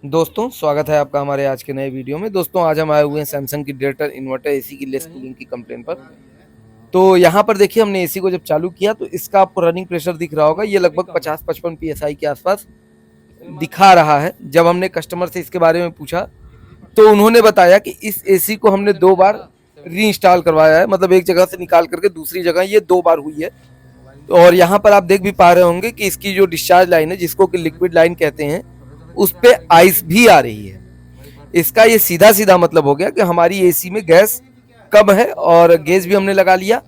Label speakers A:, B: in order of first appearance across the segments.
A: दोस्तों स्वागत है आपका हमारे आज के नए वीडियो में। दोस्तों आज हम आए हुए हैं सैमसंग की डिजिटल इन्वर्टर एसी की लेस कूलिंग की कंप्लेंट पर। तो यहाँ पर देखिए हमने एसी को जब चालू किया तो इसका आपको रनिंग प्रेशर दिख रहा होगा, ये लगभग 50-55 पीएसआई के आसपास दिखा रहा है। जब हमने कस्टमर से इसके बारे में पूछा तो उन्होंने बताया कि इस एसी को हमने 2 बार री इंस्टॉल करवाया है, मतलब एक जगह से निकाल करके दूसरी जगह ये 2 बार हुई है। और यहाँ पर आप देख भी पा रहे होंगे कि इसकी जो डिस्चार्ज लाइन है, जिसको कि लिक्विड लाइन कहते हैं, उस पे आइस भी आ रही है। इसका ये सीधा सीधा मतलब हो गया कि हमारी एसी में गैस कम है और गेज भी हमने लगा लिया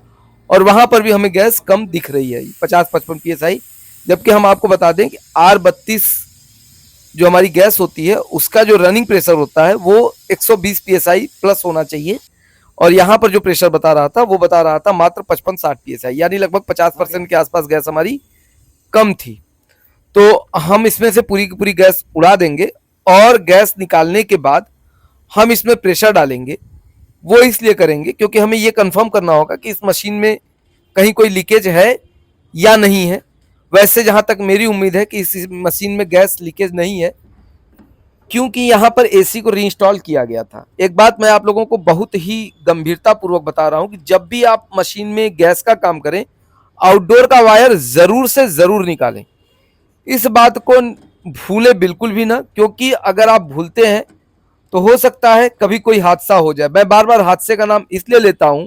A: और वहां पर भी हमें गैस कम दिख रही है 50-55 पीएसआई। जबकि हम आपको बता दें कि R32 जो हमारी गैस होती है उसका जो रनिंग प्रेशर होता है वो 120 पीएसआई प्लस होना चाहिए, और यहाँ पर जो प्रेशर बता रहा था वो बता रहा था मात्र 55-60 पीएसआई, यानी लगभग 50% के आसपास गैस हमारी कम थी। तो हम इसमें से पूरी की पूरी गैस उड़ा देंगे और गैस निकालने के बाद हम इसमें प्रेशर डालेंगे। वो इसलिए करेंगे क्योंकि हमें ये कंफर्म करना होगा कि इस मशीन में कहीं कोई लीकेज है या नहीं है। वैसे जहां तक मेरी उम्मीद है कि इस मशीन में गैस लीकेज नहीं है, क्योंकि यहाँ पर एसी को रीइंस्टॉल किया गया था। एक बात मैं आप लोगों को बहुत ही गंभीरता पूर्वक बता रहा हूं कि जब भी आप मशीन में गैस का काम करें, आउटडोर का वायर जरूर से जरूर निकालें। इस बात को भूले बिल्कुल भी ना, क्योंकि अगर आप भूलते हैं तो हो सकता है कभी कोई हादसा हो जाए। मैं बार बार हादसे का नाम इसलिए लेता हूं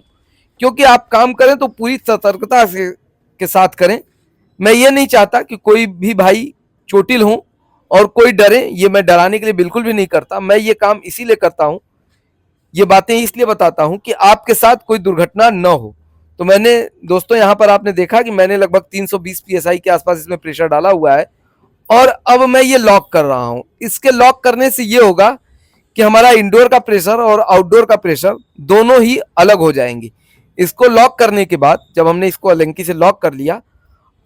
A: क्योंकि आप काम करें तो पूरी सतर्कता से के साथ करें। मैं ये नहीं चाहता कि कोई भी भाई चोटिल हो और कोई डरे, ये मैं डराने के लिए बिल्कुल भी नहीं करता। मैं ये काम इसीलिए करता हूं, ये बातें इसलिए बताता हूं कि आपके साथ कोई दुर्घटना न हो। तो मैंने दोस्तों यहाँ पर आपने देखा कि मैंने लगभग 320 पीएसआई के आसपास इसमें प्रेशर डाला हुआ है और अब मैं ये लॉक कर रहा हूं। इसके लॉक करने से ये होगा कि हमारा इंडोर का प्रेशर और आउटडोर का प्रेशर दोनों ही अलग हो जाएंगे। इसको लॉक करने के बाद जब हमने इसको अलंकी से लॉक कर लिया,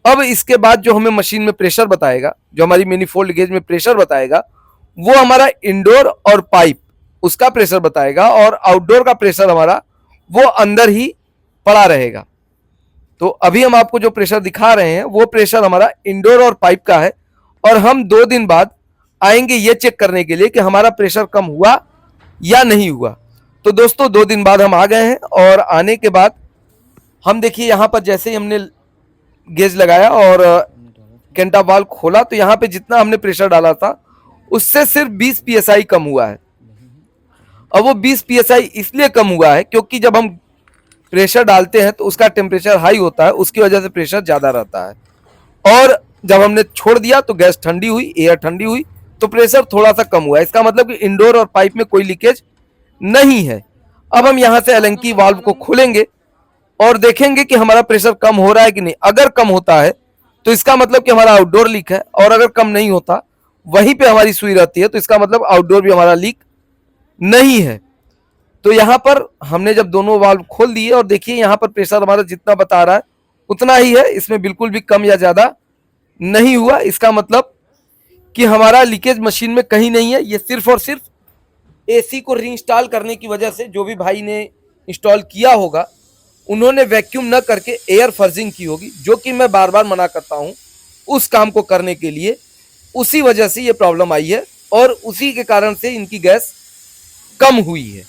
A: अब इसके बाद जो हमें मशीन में प्रेशर बताएगा, जो हमारी मैनिफोल्ड गेज में प्रेशर बताएगा, वो हमारा इंडोर और पाइप उसका प्रेशर बताएगा और आउटडोर का प्रेशर हमारा वो अंदर ही पड़ा रहेगा। तो अभी हम आपको जो प्रेशर दिखा रहे हैं वो प्रेशर हमारा इंडोर और पाइप का है, और हम 2 दिन बाद आएंगे ये चेक करने के लिए कि हमारा प्रेशर कम हुआ या नहीं हुआ। तो दोस्तों 2 दिन बाद हम आ गए हैं और आने के बाद हम देखिए यहाँ पर जैसे ही हमने गेज लगाया और कैंटा वाल खोला तो यहाँ पे जितना हमने प्रेशर डाला था उससे सिर्फ 20 पीएसआई कम हुआ है। अब वो 20 पीएसआई इसलिए कम हुआ है क्योंकि जब हम प्रेशर डालते हैं तो उसका टेम्परेचर हाई होता है, उसकी वजह से प्रेशर ज्यादा रहता है। और जब हमने छोड़ दिया तो गैस ठंडी हुई, एयर ठंडी हुई, तो प्रेशर थोड़ा सा कम हुआ। इसका मतलब कि इंडोर और पाइप में कोई लीकेज नहीं है। अब हम यहां से एलेंकी वाल्व को खोलेंगे और देखेंगे कि हमारा प्रेशर कम हो रहा है कि नहीं। अगर कम होता है तो इसका मतलब कि हमारा आउटडोर लीक है, और अगर कम नहीं होता, वहीं पे हमारी सुई रहती है, तो इसका मतलब आउटडोर भी हमारा लीक नहीं है। तो यहां पर हमने जब दोनों वाल्व खोल दिए और देखिए यहां पर प्रेशर हमारा जितना बता रहा है उतना ही है, इसमें बिल्कुल भी कम या ज्यादा नहीं हुआ। इसका मतलब कि हमारा लीकेज मशीन में कहीं नहीं है। ये सिर्फ और सिर्फ एसी को रीइंस्टॉल करने की वजह से जो भी भाई ने इंस्टॉल किया होगा उन्होंने वैक्यूम न करके एयर फर्जिंग की होगी, जो कि मैं बार बार मना करता हूं उस काम को करने के लिए। उसी वजह से ये प्रॉब्लम आई है और उसी के कारण से इनकी गैस कम हुई है।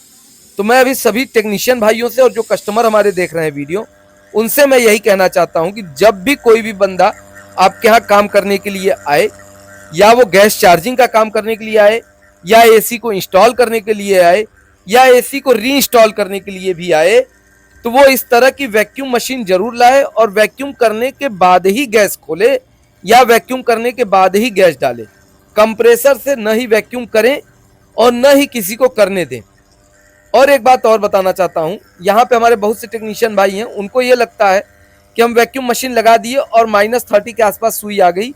A: तो मैं अभी सभी टेक्नीशियन भाइयों से और जो कस्टमर हमारे देख रहे हैं वीडियो, उनसे मैं यही कहना चाहता हूं कि जब भी कोई भी बंदा आपके यहाँ काम करने के लिए आए, या वो गैस चार्जिंग का काम करने के लिए आए, या एसी को इंस्टॉल करने के लिए आए, या एसी को रीइंस्टॉल करने के लिए भी आए, तो वो इस तरह की वैक्यूम मशीन जरूर लाए और वैक्यूम करने के बाद ही गैस खोले या वैक्यूम करने के बाद ही गैस डाले। कंप्रेसर से न ही वैक्यूम करें और न ही किसी को करने दें। और एक बात और बताना चाहता हूं, यहाँ पे हमारे बहुत से टेक्नीशियन भाई हैं, उनको ये लगता है कि हम वैक्यूम मशीन लगा दिए और -30 के आसपास सुई आ गई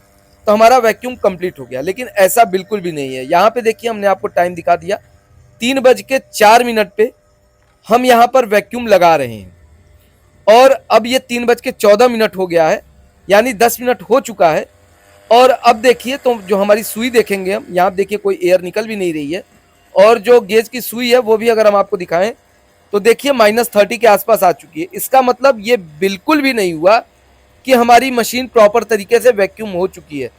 A: तो हमारा वैक्यूम कंप्लीट हो गया, लेकिन ऐसा बिल्कुल भी नहीं है। यहाँ पे देखिए हमने आपको टाइम दिखा दिया, 3:04 पे हम यहाँ पर वैक्यूम लगा रहे हैं और अब ये 3:14 हो गया है, यानी 10 मिनट हो चुका है। और अब देखिए तो जो हमारी सुई देखेंगे हम, यहाँ देखिए कोई एयर निकल भी नहीं रही है, और जो गेज की सुई है वो भी अगर हम आपको दिखाएं तो देखिए -30 के आसपास आ चुकी है। इसका मतलब ये बिल्कुल भी नहीं हुआ कि हमारी मशीन प्रॉपर तरीके से वैक्यूम हो चुकी है।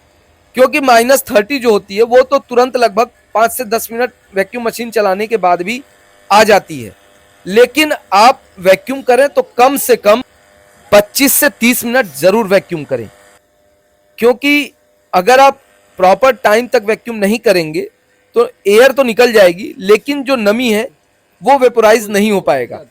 A: क्योंकि -30 जो होती है वो तो तुरंत लगभग 5 से 10 मिनट वैक्यूम मशीन चलाने के बाद भी आ जाती है, लेकिन आप वैक्यूम करें तो कम से कम 25 से 30 मिनट जरूर वैक्यूम करें, क्योंकि अगर आप प्रॉपर टाइम तक वैक्यूम नहीं करेंगे तो एयर तो निकल जाएगी, लेकिन जो नमी है वो वेपोराइज नहीं हो पाएगा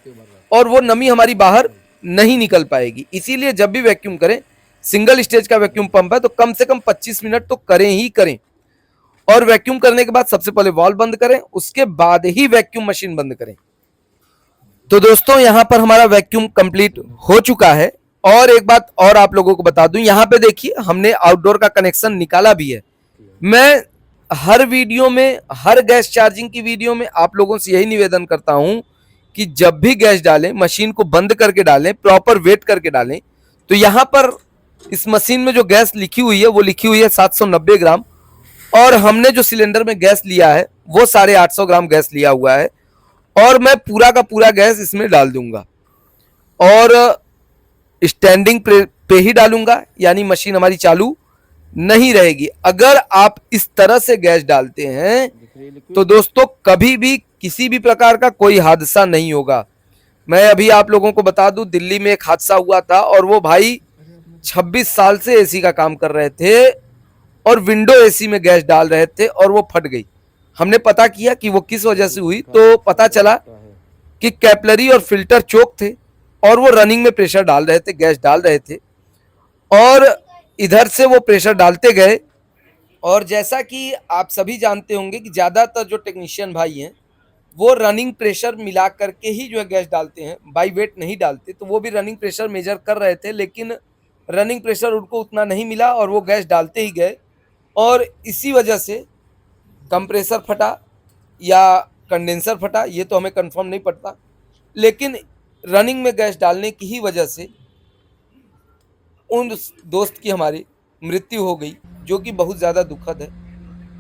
A: और वो नमी हमारी बाहर नहीं निकल पाएगी। इसीलिए जब भी वैक्यूम करें, सिंगल स्टेज का वैक्यूम पंप है तो कम से कम 25 मिनट तो करें ही करें। और वैक्यूम करने के बाद सबसे पहले वॉल्व बंद करें, उसके बाद ही वैक्यूम मशीन बंद करें। तो दोस्तों यहां पर हमारा वैक्यूम कंप्लीट हो चुका है। और एक बात और आप लोगों को बता दूं, यहां पे देखिए हमने आउटडोर का कनेक्शन निकाला भी है। मैं हर वीडियो में, हर गैस चार्जिंग की वीडियो में आप लोगों से यही निवेदन करता हूं कि जब भी गैस डालें मशीन को बंद करके डालें, प्रॉपर वेट करके डालें। तो यहां पर इस मशीन में जो गैस लिखी हुई है वो लिखी हुई है 790 ग्राम, और हमने जो सिलेंडर में गैस लिया है वो 850 ग्राम गैस लिया हुआ है, और मैं पूरा का पूरा गैस इसमें डाल दूंगा और स्टैंडिंग पे ही डालूंगा, यानी मशीन हमारी चालू नहीं रहेगी। अगर आप इस तरह से गैस डालते हैं तो दोस्तों कभी भी किसी भी प्रकार का कोई हादसा नहीं होगा। मैं अभी आप लोगों को बता दूं, दिल्ली में एक हादसा हुआ था और वो भाई 26 साल से एसी का काम कर रहे थे और विंडो एसी में गैस डाल रहे थे और वो फट गई। हमने पता किया कि वो किस वजह से हुई, तो पता चला कि कैपलरी और फिल्टर चोक थे और वो रनिंग में प्रेशर डाल रहे थे, गैस डाल रहे थे, और इधर से वो प्रेशर डालते गए। और जैसा कि आप सभी जानते होंगे कि ज़्यादातर जो टेक्नीशियन भाई हैं वो रनिंग प्रेशर मिला करके ही जो है गैस डालते हैं, बाई वेट नहीं डालते। तो वो भी रनिंग प्रेशर मेजर कर रहे थे, लेकिन रनिंग प्रेशर उनको उतना नहीं मिला और वो गैस डालते ही गए, और इसी वजह से कंप्रेसर फटा या कंडेंसर फटा, ये तो हमें कंफर्म नहीं पड़ता, लेकिन रनिंग में गैस डालने की ही वजह से उन दोस्त की हमारी मृत्यु हो गई, जो कि बहुत ज़्यादा दुखद है।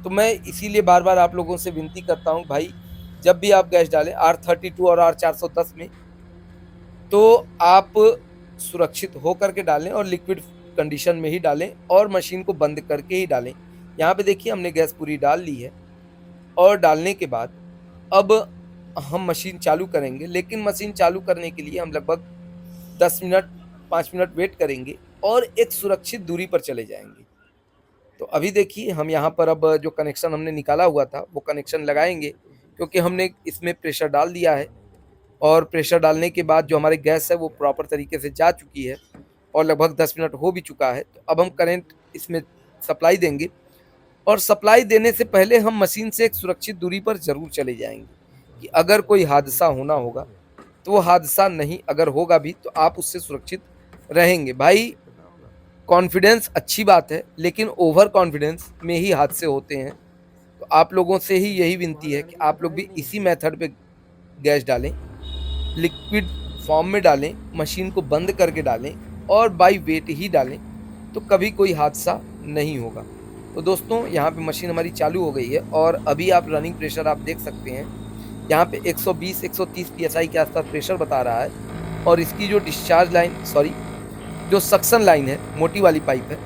A: तो मैं इसीलिए बार बार आप लोगों से विनती करता हूं भाई, जब भी आप गैस डालें R32 और R410 में, तो आप सुरक्षित हो करके डालें और लिक्विड कंडीशन में ही डालें और मशीन को बंद करके ही डालें। यहाँ पे देखिए हमने गैस पूरी डाल ली है और डालने के बाद अब हम मशीन चालू करेंगे, लेकिन मशीन चालू करने के लिए हम लगभग 10 मिनट 5 मिनट वेट करेंगे और एक सुरक्षित दूरी पर चले जाएंगे। तो अभी देखिए हम यहाँ पर अब जो कनेक्शन हमने निकाला हुआ था वो कनेक्शन लगाएंगे, क्योंकि हमने इसमें प्रेशर डाल दिया है और प्रेशर डालने के बाद जो हमारी गैस है वो प्रॉपर तरीके से जा चुकी है और लगभग 10 मिनट हो भी चुका है। तो अब हम करंट इसमें सप्लाई देंगे, और सप्लाई देने से पहले हम मशीन से एक सुरक्षित दूरी पर ज़रूर चले जाएंगे कि अगर कोई हादसा होना होगा तो वो हादसा नहीं, अगर होगा भी तो आप उससे सुरक्षित रहेंगे। भाई कॉन्फिडेंस अच्छी बात है, लेकिन ओवर कॉन्फिडेंस में ही हादसे होते हैं। तो आप लोगों से ही यही विनती है कि आप लोग भी इसी मेथड पे गैस डालें, लिक्विड फॉर्म में डालें, मशीन को बंद करके डालें और बाई वेट ही डालें, तो कभी कोई हादसा नहीं होगा। तो दोस्तों यहाँ पे मशीन हमारी चालू हो गई है और अभी आप रनिंग प्रेशर आप देख सकते हैं, यहाँ पे 120-130 PSI के आसपास प्रेशर बता रहा है, और इसकी जो डिस्चार्ज लाइन, जो सक्शन लाइन है, मोटी वाली पाइप है,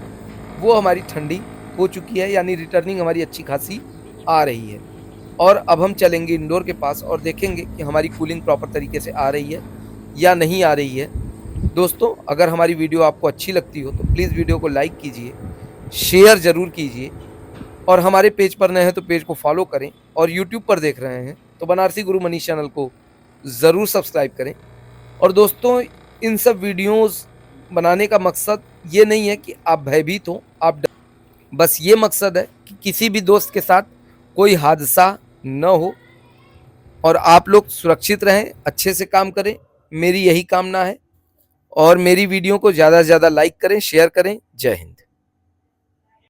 A: वो हमारी ठंडी हो चुकी है, यानी रिटर्निंग हमारी अच्छी खासी आ रही है। और अब हम चलेंगे इंडोर के पास और देखेंगे कि हमारी कूलिंग प्रॉपर तरीके से आ रही है या नहीं आ रही है। दोस्तों अगर हमारी वीडियो आपको अच्छी लगती हो तो प्लीज़ वीडियो को लाइक कीजिए, शेयर ज़रूर कीजिए, और हमारे पेज पर नए हैं तो पेज को फॉलो करें, और यूट्यूब पर देख रहे हैं तो बनारसी गुरु मनीष चैनल को ज़रूर सब्सक्राइब करें। और दोस्तों इन सब वीडियोज़ बनाने का मकसद ये नहीं है कि आप भयभीत हो, बस ये मकसद है कि किसी भी दोस्त के साथ कोई हादसा न हो और आप लोग सुरक्षित रहें, अच्छे से काम करें, मेरी यही कामना है। और मेरी वीडियो को ज़्यादा से ज़्यादा लाइक करें, शेयर करें। जय हिंद।